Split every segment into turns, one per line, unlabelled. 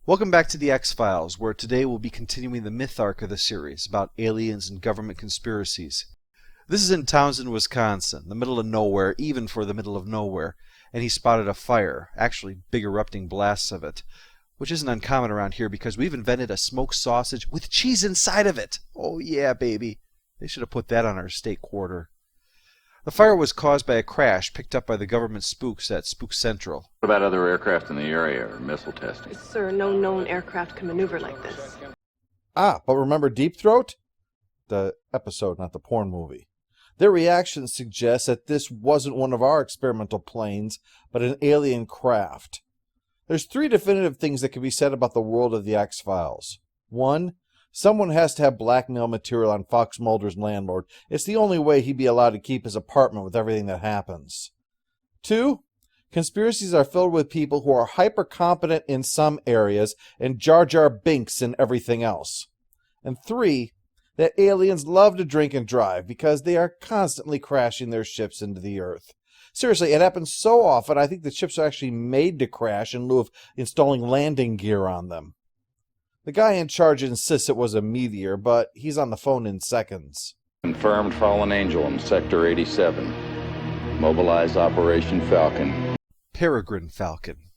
Welcome back to the X-Files, where today we'll be continuing the myth arc of the series about aliens and government conspiracies. This is in Townsend, Wisconsin, the middle of nowhere, even for the middle of nowhere, and he spotted a fire, actually big erupting blasts of it, which isn't uncommon around here because we've invented a smoked sausage with cheese inside of it. Oh yeah, baby. They should have put that on our state quarter. The fire was caused by a crash picked up by the government spooks at Spook Central.
What about other aircraft in the area or missile testing?
Sir, no known aircraft can maneuver like this.
But remember Deep Throat? The episode, not the porn movie. Their reaction suggests that this wasn't one of our experimental planes, but an alien craft. There's 3 definitive things that can be said about the world of the X-Files. 1, someone has to have blackmail material on Fox Mulder's landlord. It's the only way he'd be allowed to keep his apartment with everything that happens. 2, conspiracies are filled with people who are hyper-competent in some areas and Jar Jar Binks in everything else. And 3, that aliens love to drink and drive because they are constantly crashing their ships into the Earth. Seriously, it happens so often, I think the ships are actually made to crash in lieu of installing landing gear on them. The guy in charge insists it was a meteor, but he's on the phone in seconds.
Confirmed fallen angel in Sector 87. Mobilize Operation Falcon.
Peregrine Falcon.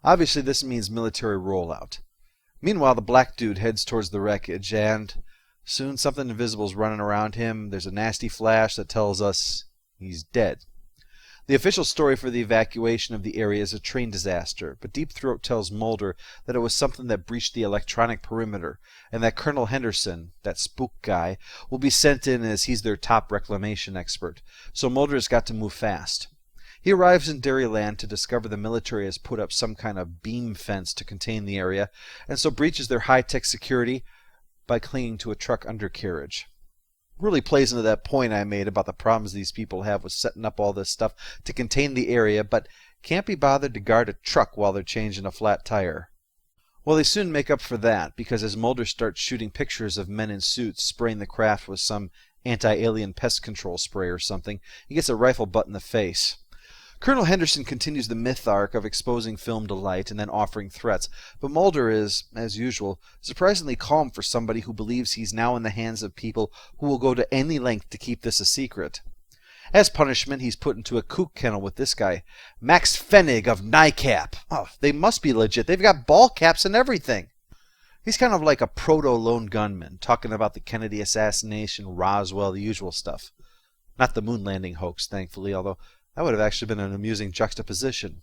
Obviously this means military rollout. Meanwhile, the black dude heads towards the wreckage, and soon something invisible's running around him. There's a nasty flash that tells us he's dead. The official story for the evacuation of the area is a train disaster, but Deep Throat tells Mulder that it was something that breached the electronic perimeter, and that Colonel Henderson, that spook guy, will be sent in as he's their top reclamation expert, so Mulder has got to move fast. He arrives in Dairyland to discover the military has put up some kind of beam fence to contain the area, and so breaches their high-tech security by clinging to a truck undercarriage. Really plays into that point I made about the problems these people have with setting up all this stuff to contain the area, but can't be bothered to guard a truck while they're changing a flat tire. Well, they soon make up for that, because as Mulder starts shooting pictures of men in suits spraying the craft with some anti-alien pest control spray or something, he gets a rifle butt in the face. Colonel Henderson continues the myth arc of exposing film to light and then offering threats, but Mulder is, as usual, surprisingly calm for somebody who believes he's now in the hands of people who will go to any length to keep this a secret. As punishment, he's put into a kook kennel with this guy, Max Fenig of NICAP. Oh, they must be legit. They've got ball caps and everything. He's kind of like a proto-lone gunman, talking about the Kennedy assassination, Roswell, the usual stuff. Not the moon landing hoax, thankfully, although that would have actually been an amusing juxtaposition.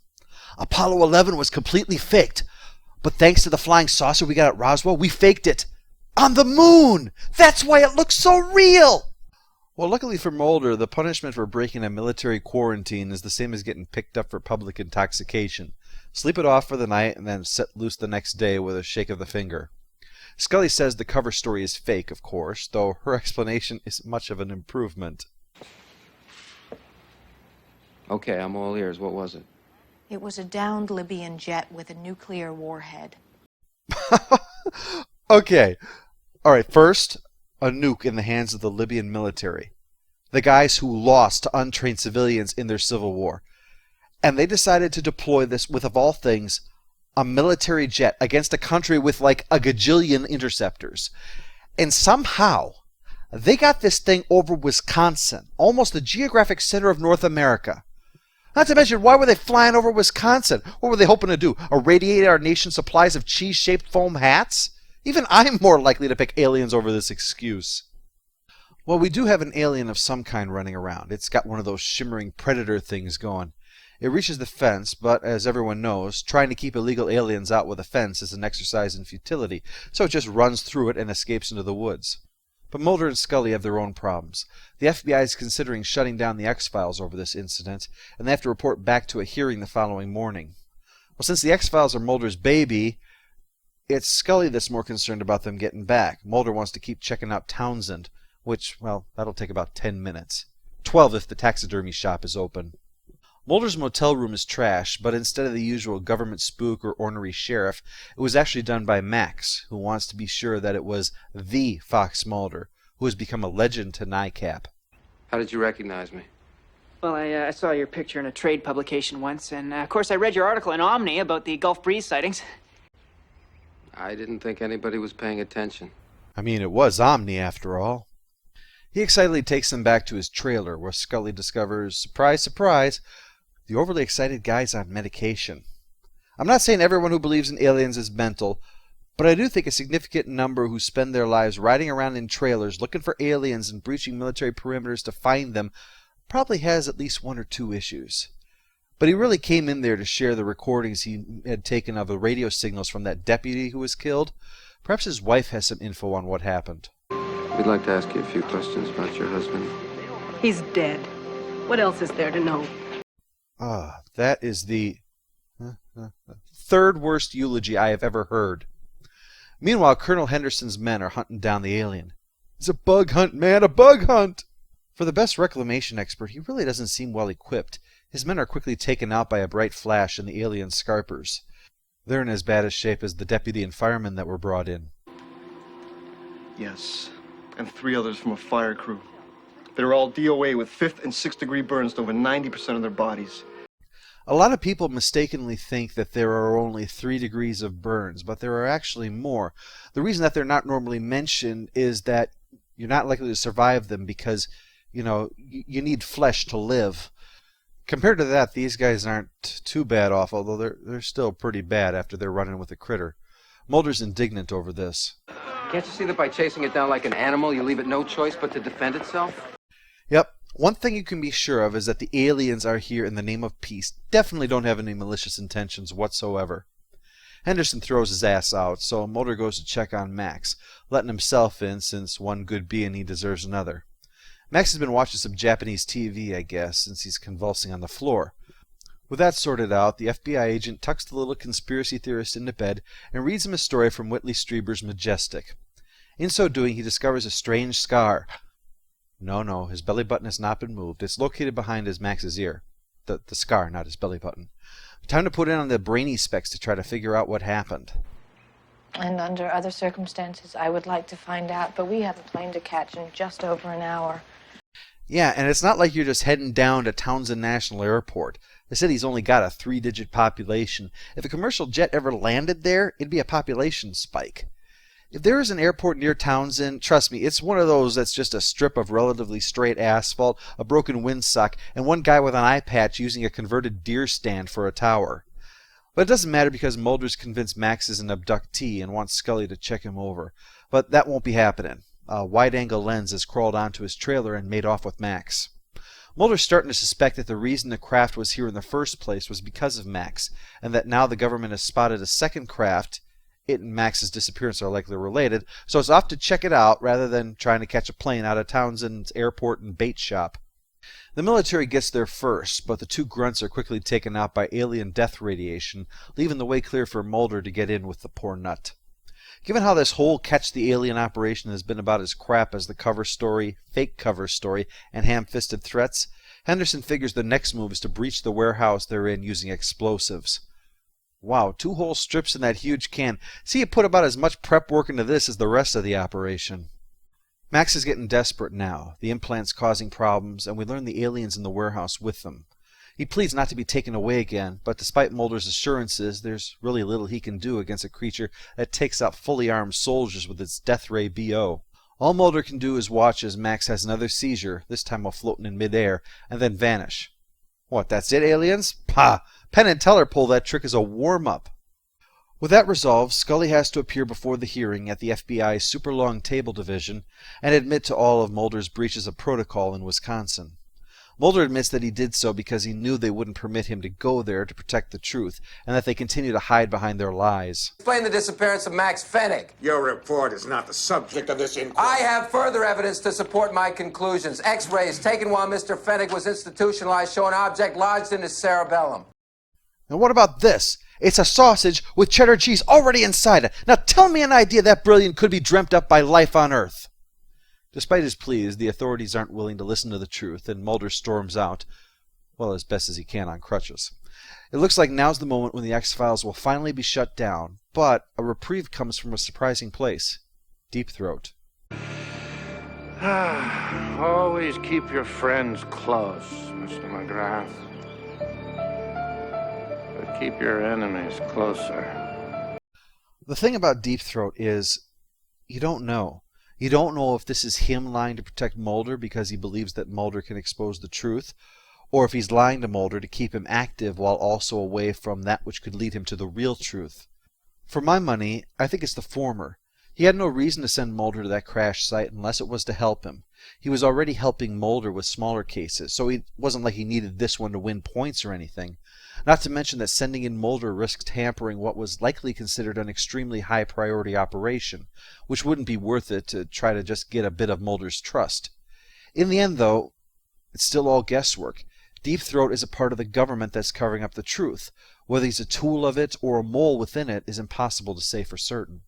Apollo 11 was completely faked, but thanks to the flying saucer we got at Roswell, we faked it. On the moon! That's why it looks so real! Well, luckily for Mulder, the punishment for breaking a military quarantine is the same as getting picked up for public intoxication. Sleep it off for the night and then set loose the next day with a shake of the finger. Scully says the cover story is fake, of course, though her explanation isn't much of an improvement.
Okay, I'm all ears. What was it?
It was a downed Libyan jet with a nuclear warhead.
Okay. Alright, first, a nuke in the hands of the Libyan military. The guys who lost to untrained civilians in their civil war. And they decided to deploy this with, of all things, a military jet against a country with like a gajillion interceptors. And somehow, they got this thing over Wisconsin, almost the geographic center of North America. Not to mention, why were they flying over Wisconsin? What were they hoping to do? Irradiate our nation's supplies of cheese-shaped foam hats? Even I'm more likely to pick aliens over this excuse. Well, we do have an alien of some kind running around. It's got one of those shimmering predator things going. It reaches the fence, but as everyone knows, trying to keep illegal aliens out with a fence is an exercise in futility, so it just runs through it and escapes into the woods. But Mulder and Scully have their own problems. The FBI is considering shutting down the X-Files over this incident, and they have to report back to a hearing the following morning. Well, since the X-Files are Mulder's baby, it's Scully that's more concerned about them getting back. Mulder wants to keep checking out Townsend, which, well, that'll take about 10 minutes. 12 if the taxidermy shop is open. Mulder's motel room is trash, but instead of the usual government spook or ornery sheriff, it was actually done by Max, who wants to be sure that it was the Fox Mulder, who has become a legend to NICAP.
How did you recognize me?
Well, I saw your picture in a trade publication once, and of course I read your article in Omni about the Gulf Breeze sightings.
I didn't think anybody was paying attention.
I mean, it was Omni after all. He excitedly takes them back to his trailer, where Scully discovers, surprise, surprise, the overly excited guy's on medication. I'm not saying everyone who believes in aliens is mental, but I do think a significant number who spend their lives riding around in trailers looking for aliens and breaching military perimeters to find them probably has at least one or two issues. But he really came in there to share the recordings he had taken of the radio signals from that deputy who was killed. Perhaps his wife has some info on what happened.
We'd like to ask you a few questions about your husband.
He's dead. What else is there to know?
That is the third worst eulogy I have ever heard. Meanwhile, Colonel Henderson's men are hunting down the alien. It's a bug hunt, man, a bug hunt! For the best reclamation expert, he really doesn't seem well equipped. His men are quickly taken out by a bright flash and the alien scarpers. They're in as bad a shape as the deputy and firemen that were brought in.
Yes, and 3 others from a fire crew. They're all DOA with 5th and 6th degree burns to over 90% of their bodies.
A lot of people mistakenly think that there are only 3 degrees of burns, but there are actually more. The reason that they're not normally mentioned is that you're not likely to survive them because, you need flesh to live. Compared to that, these guys aren't too bad off, although they're still pretty bad after they're running with a critter. Mulder's indignant over this.
Can't you see that by chasing it down like an animal, you leave it no choice but to defend itself?
Yep. One thing you can be sure of is that the aliens are here in the name of peace. Definitely don't have any malicious intentions whatsoever. Henderson throws his ass out, so Mulder goes to check on Max, letting himself in since one good being he deserves another. Max has been watching some Japanese TV, I guess, since he's convulsing on the floor. With that sorted out, the FBI agent tucks the little conspiracy theorist into bed and reads him a story from Whitley Strieber's Majestic. In so doing, he discovers a strange scar. No, his belly button has not been moved. It's located behind Max's ear. The scar, not his belly button. Time to put in on the brainy specs to try to figure out what happened.
And under other circumstances, I would like to find out, but we have a plane to catch in just over an hour.
Yeah, and it's not like you're just heading down to Townsend National Airport. The city's only got a 3-digit population. If a commercial jet ever landed there, it'd be a population spike. If there is an airport near Townsend, trust me, it's one of those that's just a strip of relatively straight asphalt, a broken windsock, and one guy with an eye patch using a converted deer stand for a tower. But it doesn't matter because Mulder's convinced Max is an abductee and wants Scully to check him over. But that won't be happening. A wide-angle lens has crawled onto his trailer and made off with Max. Mulder's starting to suspect that the reason the craft was here in the first place was because of Max, and that now the government has spotted a second craft. It and Max's disappearance are likely related, so it's off to check it out rather than trying to catch a plane out of Townsend's airport and bait shop. The military gets there first, but the 2 grunts are quickly taken out by alien death radiation, leaving the way clear for Mulder to get in with the poor nut. Given how this whole catch the alien operation has been about as crap as the cover story, fake cover story, and ham-fisted threats, Henderson figures the next move is to breach the warehouse they're in using explosives. Wow, 2 whole strips in that huge can. See, you put about as much prep work into this as the rest of the operation. Max is getting desperate now. The implant's causing problems, and we learn the alien's in the warehouse with them. He pleads not to be taken away again, but despite Mulder's assurances, there's really little he can do against a creature that takes out fully armed soldiers with its death ray BO. All Mulder can do is watch as Max has another seizure, this time while floating in midair, and then vanish. What, that's it, aliens? Pah! Penn and Teller pull that trick as a warm-up. With that resolved, Scully has to appear before the hearing at the FBI's Super Long Table Division and admit to all of Mulder's breaches of protocol in Wisconsin. Mulder admits that he did so because he knew they wouldn't permit him to go there to protect the truth, and that they continue to hide behind their lies.
Explain the disappearance of Max Fenig.
Your report is not the subject of this inquiry.
I have further evidence to support my conclusions. X-rays taken while Mr. Fenig was institutionalized show an object lodged in his cerebellum.
And what about this? It's a sausage with cheddar cheese already inside it. Now tell me an idea that brilliant could be dreamt up by life on Earth. Despite his pleas, the authorities aren't willing to listen to the truth, and Mulder storms out, well, as best as he can on crutches. It looks like now's the moment when the X-Files will finally be shut down, but a reprieve comes from a surprising place. Deep Throat.
Always keep your friends close, Mr. McGrath. But keep your enemies closer.
The thing about Deep Throat is, you don't know. You don't know if this is him lying to protect Mulder because he believes that Mulder can expose the truth, or if he's lying to Mulder to keep him active while also away from that which could lead him to the real truth. For my money, I think it's the former. He had no reason to send Mulder to that crash site unless it was to help him. He was already helping Mulder with smaller cases, so it wasn't like he needed this one to win points or anything. Not to mention that sending in Mulder risked hampering what was likely considered an extremely high-priority operation, which wouldn't be worth it to try to just get a bit of Mulder's trust. In the end, though, it's still all guesswork. Deep Throat is a part of the government that's covering up the truth. Whether he's a tool of it or a mole within it is impossible to say for certain.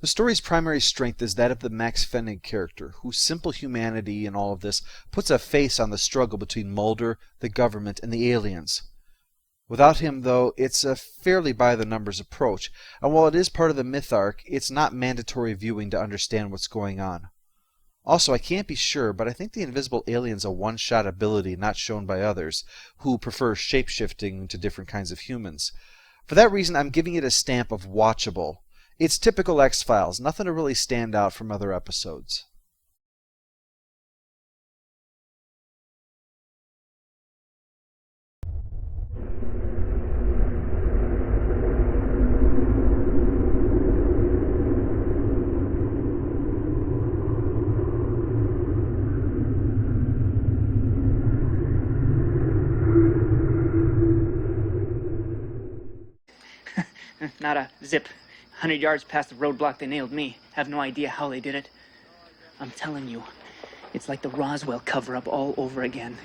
The story's primary strength is that of the Max Fenig character, whose simple humanity in all of this puts a face on the struggle between Mulder, the government, and the aliens. Without him, though, it's a fairly by-the-numbers approach, and while it is part of the myth arc, it's not mandatory viewing to understand what's going on. Also, I can't be sure, but I think the invisible alien's a one-shot ability not shown by others, who prefer shape-shifting to different kinds of humans. For that reason, I'm giving it a stamp of watchable. It's typical X-Files, nothing to really stand out from other episodes.
Not a zip. 100 yards past the roadblock they nailed me. Have no idea how they did it. I'm telling you, it's like the Roswell cover-up all over again.